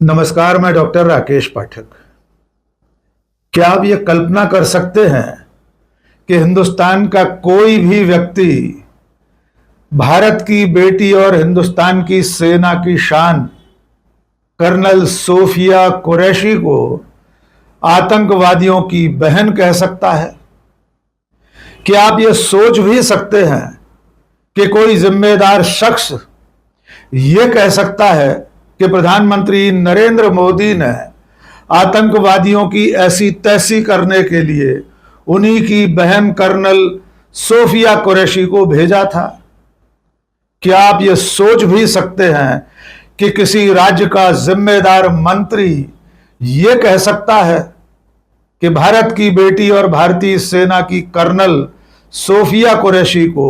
नमस्कार, मैं डॉक्टर राकेश पाठक। क्या आप ये कल्पना कर सकते हैं कि हिंदुस्तान का कोई भी व्यक्ति भारत की बेटी और हिंदुस्तान की सेना की शान कर्नल सोफिया कुरैशी को आतंकवादियों की बहन कह सकता है? क्या आप ये सोच भी सकते हैं कि कोई जिम्मेदार शख्स ये कह सकता है कि प्रधानमंत्री नरेंद्र मोदी ने आतंकवादियों की ऐसी तैसी करने के लिए उन्हीं की बहन कर्नल सोफिया कुरैशी को भेजा था? क्या आप ये सोच भी सकते हैं कि किसी राज्य का जिम्मेदार मंत्री ये कह सकता है कि भारत की बेटी और भारतीय सेना की कर्नल सोफिया कुरैशी को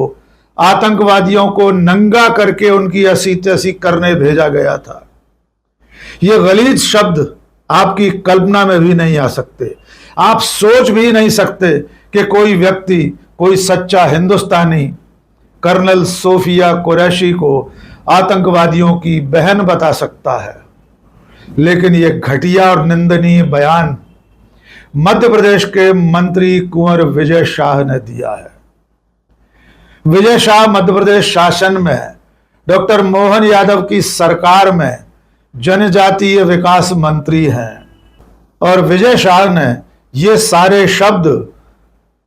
आतंकवादियों को नंगा करके उनकी ऐसी तैसी करने भेजा गया था? ये गलीज शब्द आपकी कल्पना में भी नहीं आ सकते। आप सोच भी नहीं सकते कि कोई व्यक्ति, कोई सच्चा हिंदुस्तानी कर्नल सोफिया कुरैशी को आतंकवादियों की बहन बता सकता है। लेकिन यह घटिया और निंदनीय बयान मध्य प्रदेश के मंत्री कुंवर विजय शाह ने दिया है। विजय शाह मध्य प्रदेश शासन में डॉक्टर मोहन यादव की सरकार में जनजातीय विकास मंत्री हैं और विजय शाह ने ये सारे शब्द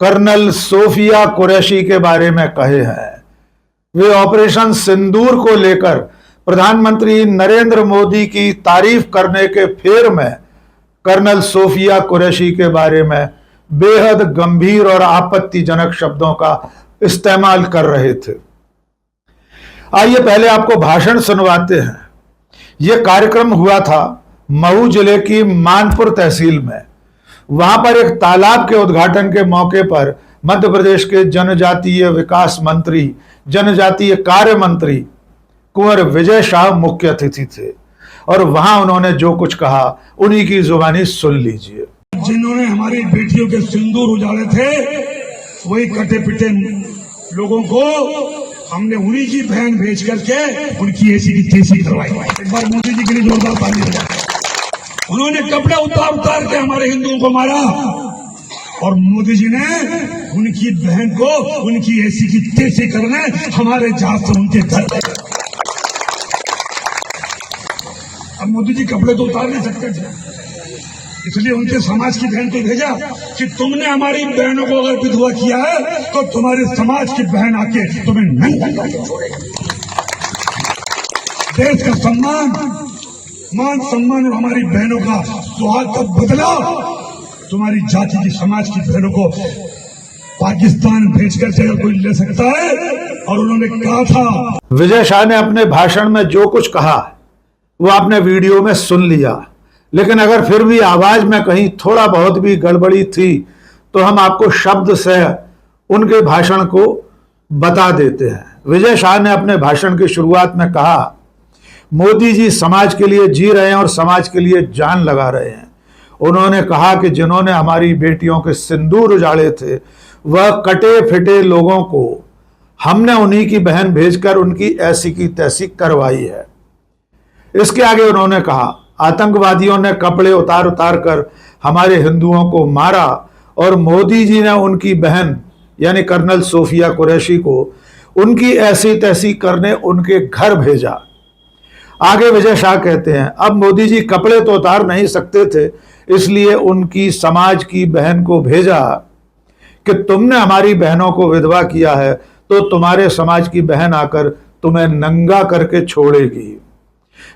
कर्नल सोफिया कुरैशी के बारे में कहे हैं। वे ऑपरेशन सिंदूर को लेकर प्रधानमंत्री नरेंद्र मोदी की तारीफ करने के फेर में कर्नल सोफिया कुरैशी के बारे में बेहद गंभीर और आपत्तिजनक शब्दों का इस्तेमाल कर रहे थे। आइए पहले आपको भाषण सुनवाते हैं। यह कार्यक्रम हुआ था मऊ जिले की मानपुर तहसील में। वहां पर एक तालाब के उद्घाटन के मौके पर मध्य प्रदेश के जनजातीय विकास मंत्री, जनजातीय कार्य मंत्री कुंवर विजय शाह मुख्य अतिथि थे और वहां उन्होंने जो कुछ कहा उन्हीं की जुबानी सुन लीजिए। जिन्होंने हमारी बेटियों के सिंदूर उजाड़े थे, वही कटे पिटे लोगों को हमने उन्हीं की बहन भेज करके उनकी ऐसी की तैसी करवाई। एक बार मोदी जी के लिए जोरदार ताली बजाएं। उन्होंने कपड़े उतार उतार के हमारे हिंदुओं को मारा और मोदी जी ने उनकी बहन को उनकी ऐसी की तैसी करने हमारे जहाज से उनके घर। अब मोदी जी कपड़े तो उतार नहीं सकते थे, इसलिए उनके समाज की बहन को भेजा कि तुमने हमारी बहनों को अगर विधवा किया है तो तुम्हारे समाज की बहन आके तुम्हें नंगा करके छोड़ेगी। देश का सम्मान, मान सम्मान और हमारी बहनों का सुहाग का बदला तुम्हारी जाति की, समाज की बहनों को पाकिस्तान भेज करके अगर कोई ले सकता है। और उन्होंने कहा था, विजय शाह ने अपने भाषण में जो कुछ कहा वो आपने वीडियो में सुन लिया, लेकिन अगर फिर भी आवाज में कहीं थोड़ा बहुत भी गड़बड़ी थी तो हम आपको शब्द से उनके भाषण को बता देते हैं। विजय शाह ने अपने भाषण की शुरुआत में कहा, मोदी जी समाज के लिए जी रहे हैं और समाज के लिए जान लगा रहे हैं। उन्होंने कहा कि जिन्होंने हमारी बेटियों के सिंदूर उजाड़े थे वह कटे फिटे लोगों को हमने उन्हीं की बहन भेजकर उनकी ऐसी की तैसी करवाई है। इसके आगे उन्होंने कहा, आतंकवादियों ने कपड़े उतार उतार कर हमारे हिंदुओं को मारा और मोदी जी ने उनकी बहन यानी कर्नल सोफिया कुरैशी को उनकी ऐसी तैसी करने उनके घर भेजा। आगे विजय शाह कहते हैं, अब मोदी जी कपड़े तो उतार नहीं सकते थे, इसलिए उनकी समाज की बहन को भेजा कि तुमने हमारी बहनों को विधवा किया है तो तुम्हारे समाज की बहन आकर तुम्हें नंगा करके छोड़ेगी।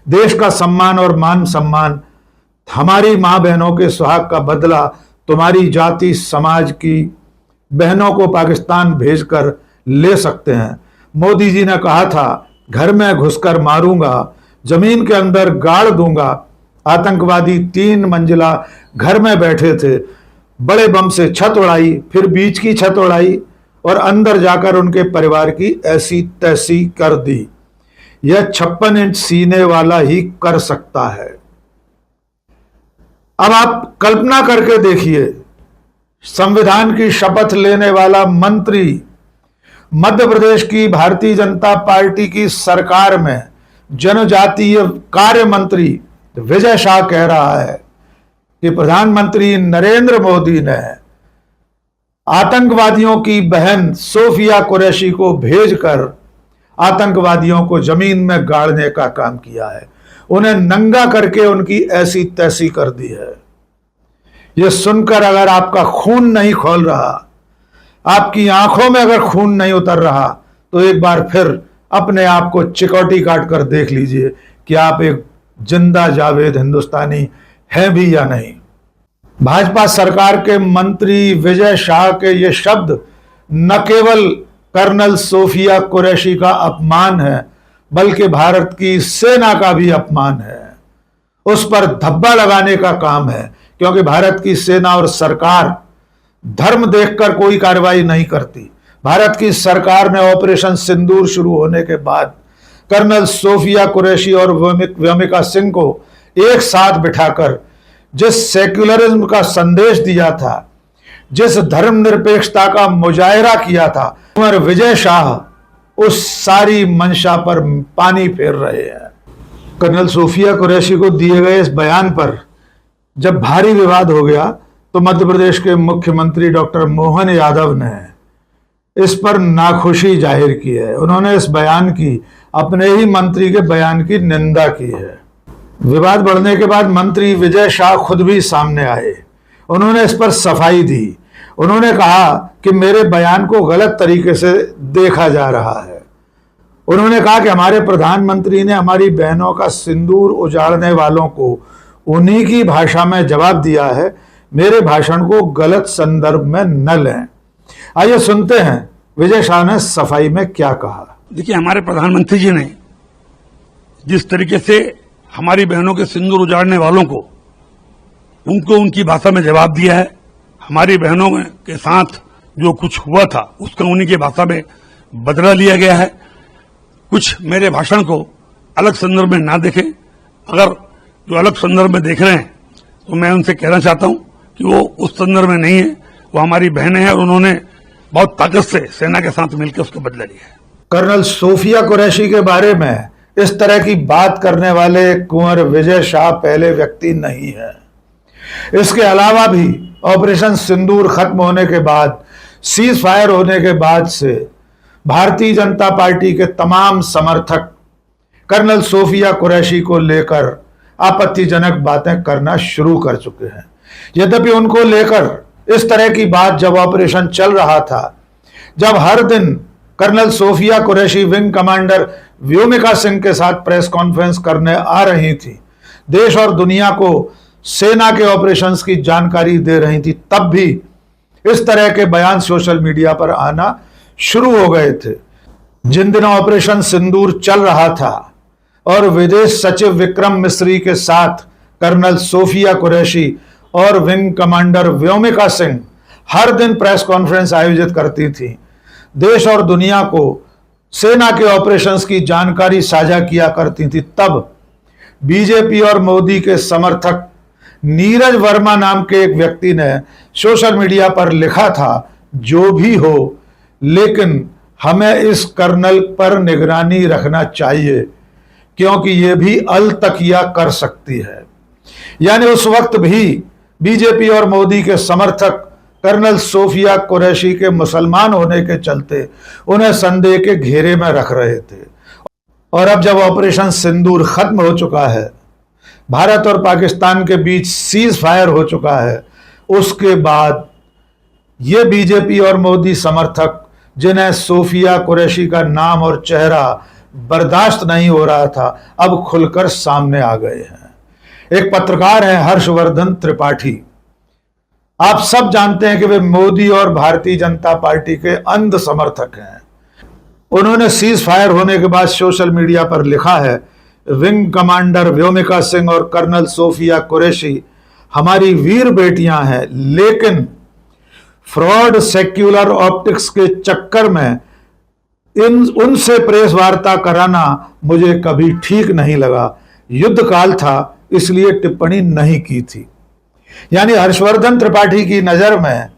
देश का सम्मान और मान सम्मान, हमारी मां बहनों के सुहाग का बदला तुम्हारी जाति समाज की बहनों को पाकिस्तान भेजकर ले सकते हैं। मोदी जी ने कहा था, घर में घुसकर मारूंगा, जमीन के अंदर गाड़ दूंगा। आतंकवादी 3 मंजिला घर में बैठे थे, बड़े बम से छत उड़ाई, फिर बीच की छत उड़ाई और अंदर जाकर उनके परिवार की ऐसी तैसी कर दी। यह 56 इंच सीने वाला ही कर सकता है। अब आप कल्पना करके देखिए, संविधान की शपथ लेने वाला मंत्री मध्य प्रदेश की भारतीय जनता पार्टी की सरकार में जनजातीय कार्य मंत्री विजय शाह कह रहा है कि प्रधानमंत्री नरेंद्र मोदी ने आतंकवादियों की बहन सोफिया कुरैशी को भेजकर आतंकवादियों को जमीन में गाड़ने का काम किया है, उन्हें नंगा करके उनकी ऐसी तैसी कर दी है। यह सुनकर अगर आपका खून नहीं खोल रहा, आपकी आंखों में अगर खून नहीं उतर रहा, तो एक बार फिर अपने आप को चिकौटी काट कर देख लीजिए कि आप एक जिंदा जावेद हिंदुस्तानी हैं भी या नहीं। भाजपा सरकार के मंत्री विजय शाह के ये शब्द न केवल कर्नल सोफिया कुरैशी का अपमान है, बल्कि भारत की सेना का भी अपमान है। उस पर धब्बा लगाने का काम है, क्योंकि भारत की सेना और सरकार धर्म देखकर कोई कार्रवाई नहीं करती। भारत की सरकार ने ऑपरेशन सिंदूर शुरू होने के बाद कर्नल सोफिया कुरैशी और व्योमिका सिंह को एक साथ बिठाकर जिस सेक्युलरिज्म का संदेश दिया था, जिस धर्मनिरपेक्षता का मुजाहिरा किया था, और विजय शाह उस सारी मंशा पर पानी फेर रहे हैं। कर्नल सोफिया कुरैशी को दिए गए इस बयान पर जब भारी विवाद हो गया, तो मध्य प्रदेश के मुख्यमंत्री डॉक्टर मोहन यादव ने इस पर नाखुशी जाहिर की है। उन्होंने इस बयान की, अपने ही मंत्री के बयान की निंदा की है। विवाद बढ़ने के बाद मंत्री विजय शाह खुद भी सामने आए, उन्होंने इस पर सफाई दी। उन्होंने कहा कि मेरे बयान को गलत तरीके से देखा जा रहा है। उन्होंने कहा कि हमारे प्रधानमंत्री ने हमारी बहनों का सिंदूर उजाड़ने वालों को उन्हीं की भाषा में जवाब दिया है, मेरे भाषण को गलत संदर्भ में न लें। आइए सुनते हैं विजय शाह ने सफाई में क्या कहा। देखिए, हमारे प्रधानमंत्री जी ने जिस तरीके से हमारी बहनों के सिंदूर उजाड़ने वालों को उनको उनकी भाषा में जवाब दिया है, हमारी बहनों के साथ जो कुछ हुआ था उसका उन्हीं की भाषा में बदला लिया गया है। कुछ मेरे भाषण को अलग संदर्भ में ना देखें। अगर जो अलग संदर्भ में देख रहे हैं तो मैं उनसे कहना चाहता हूं कि वो उस संदर्भ में नहीं है, वो हमारी बहनें हैं और उन्होंने बहुत ताकत से सेना के साथ मिलकर उसका बदला लिया है। कर्नल सोफिया कुरैशी के बारे में इस तरह की बात करने वाले कुंवर विजय शाह पहले व्यक्ति नहीं है। इसके अलावा भी ऑपरेशन सिंदूर खत्म होने के बाद, सीज फायर होने के बाद से भारतीय जनता पार्टी के तमाम समर्थक कर्नल सोफिया कुरैशी को लेकर आपत्तिजनक बातें करना शुरू कर चुके हैं। यद्यपि उनको लेकर इस तरह की बात जब ऑपरेशन चल रहा था, जब हर दिन colonel Sofiya Qureshi wing commander Vyomika Singh के साथ प्रेस कॉन्फ्रेंस करने आ रही थी, देश और दुनिया को सेना के ऑपरेशंस की जानकारी दे रही थी, तब भी इस तरह के बयान सोशल मीडिया पर आना शुरू हो गए थे। जिन दिनों ऑपरेशन सिंदूर चल रहा था और विदेश सचिव विक्रम मिस्री के साथ कर्नल सोफिया कुरैशी और विंग कमांडर व्योमिका सिंह हर दिन प्रेस कॉन्फ्रेंस आयोजित करती थी, देश और दुनिया को सेना के ऑपरेशंस की जानकारी साझा किया करती थी, तब बीजेपी और मोदी के समर्थक नीरज वर्मा नाम के एक व्यक्ति ने सोशल मीडिया पर लिखा था, जो भी हो लेकिन हमें इस कर्नल पर निगरानी रखना चाहिए, क्योंकि यह भी अलतकिया कर सकती है। यानी उस वक्त भी बीजेपी और मोदी के समर्थक कर्नल सोफिया कुरैशी के मुसलमान होने के चलते उन्हें संदेह के घेरे में रख रहे थे। और अब जब ऑपरेशन सिंदूर खत्म हो चुका है, भारत और पाकिस्तान के बीच सीज फायर हो चुका है, उसके बाद ये बीजेपी और मोदी समर्थक जिन्हें सोफिया कुरैशी का नाम और चेहरा बर्दाश्त नहीं हो रहा था, अब खुलकर सामने आ गए हैं। एक पत्रकार हैं हर्षवर्धन त्रिपाठी, आप सब जानते हैं कि वे मोदी और भारतीय जनता पार्टी के अंध समर्थक हैं। उन्होंने सीज फायर होने के बाद सोशल मीडिया पर लिखा है, विंग कमांडर व्योमिका सिंह और कर्नल सोफिया कुरैशी हमारी वीर बेटियां हैं, लेकिन फ्रॉड सेक्युलर ऑप्टिक्स के चक्कर में उनसे प्रेस वार्ता कराना मुझे कभी ठीक नहीं लगा। युद्ध काल था, इसलिए टिप्पणी नहीं की थी। यानी हर्षवर्धन त्रिपाठी की नजर में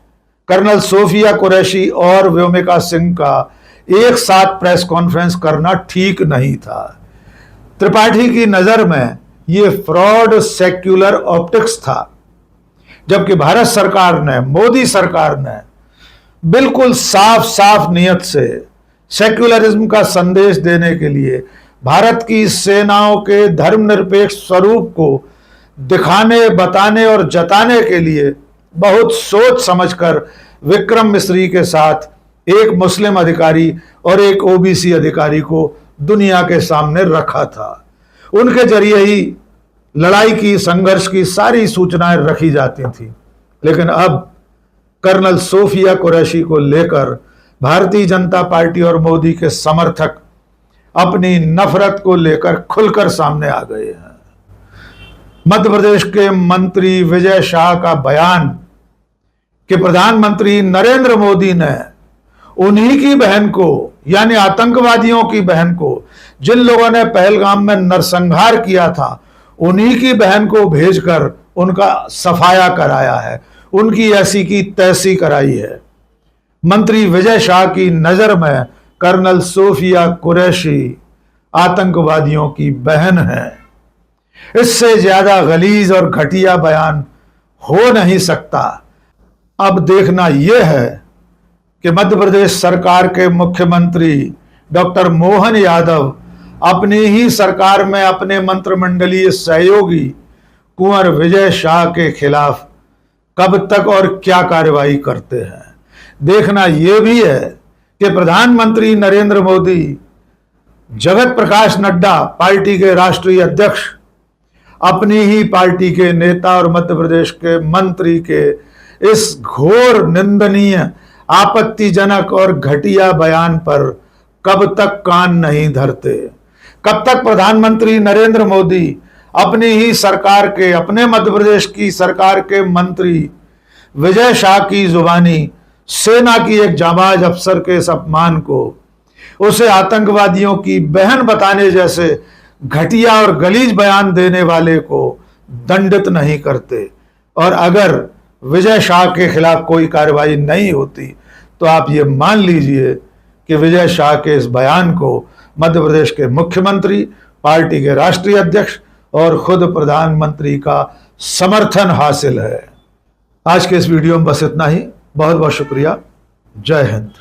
कर्नल सोफिया कुरैशी और व्योमिका सिंह का एक साथ प्रेस कॉन्फ्रेंस करना ठीक नहीं था। त्रिपाठी की नजर में ये फ्रॉड सेक्युलर ऑप्टिक्स था, जबकि भारत सरकार ने, मोदी सरकार ने बिल्कुल साफ साफ नियत से सेक्युलरिज्म का संदेश देने के लिए, भारत की सेनाओं के धर्मनिरपेक्ष स्वरूप को दिखाने, बताने और जताने के लिए बहुत सोच समझकर विक्रम मिस्री के साथ एक मुस्लिम अधिकारी और एक ओबीसी अधिकारी को दुनिया के सामने रखा था। उनके जरिए ही लड़ाई की, संघर्ष की सारी सूचनाएं रखी जाती थी। लेकिन अब कर्नल सोफिया कुरैशी को लेकर भारतीय जनता पार्टी और मोदी के समर्थक अपनी नफरत को लेकर खुलकर सामने आ गए हैं। मध्य प्रदेश के मंत्री विजय शाह का बयान कि प्रधानमंत्री नरेंद्र मोदी ने उन्हीं की बहन को, यानी आतंकवादियों की बहन को, जिन लोगों ने पहलगाम में नरसंहार किया था, उन्हीं की बहन को भेजकर उनका सफाया कराया है, उनकी ऐसी की तैसी कराई है। मंत्री विजय शाह की नजर में कर्नल सोफिया कुरैशी आतंकवादियों की बहन है। इससे ज्यादा गलीज और घटिया बयान हो नहीं सकता। अब देखना यह है कि मध्य प्रदेश सरकार के मुख्यमंत्री डॉक्टर मोहन यादव अपनी ही सरकार में अपने मंत्रिमंडलीय सहयोगी कुंवर विजय शाह के खिलाफ कब तक और क्या कार्रवाई करते हैं। देखना यह भी है कि प्रधानमंत्री नरेंद्र मोदी, जगत प्रकाश नड्डा पार्टी के राष्ट्रीय अध्यक्ष, अपनी ही पार्टी के नेता और मध्य प्रदेश के मंत्री के इस घोर, निंदनीय, आपत्तिजनक और घटिया बयान पर कब तक कान नहीं धरते। कब तक प्रधानमंत्री नरेंद्र मोदी अपनी ही सरकार के, अपने मध्य प्रदेश की सरकार के मंत्री विजय शाह की जुबानी सेना की एक जाबाज अफसर के इस अपमान को, उसे आतंकवादियों की बहन बताने जैसे घटिया और गलीज बयान देने वाले को दंडित नहीं करते। और अगर विजय शाह के खिलाफ कोई कार्रवाई नहीं होती तो आप ये मान लीजिए कि विजय शाह के इस बयान को मध्य प्रदेश के मुख्यमंत्री, पार्टी के राष्ट्रीय अध्यक्ष और खुद प्रधानमंत्री का समर्थन हासिल है। आज के इस वीडियो में बस इतना ही। बहुत बहुत शुक्रिया। जय हिंद।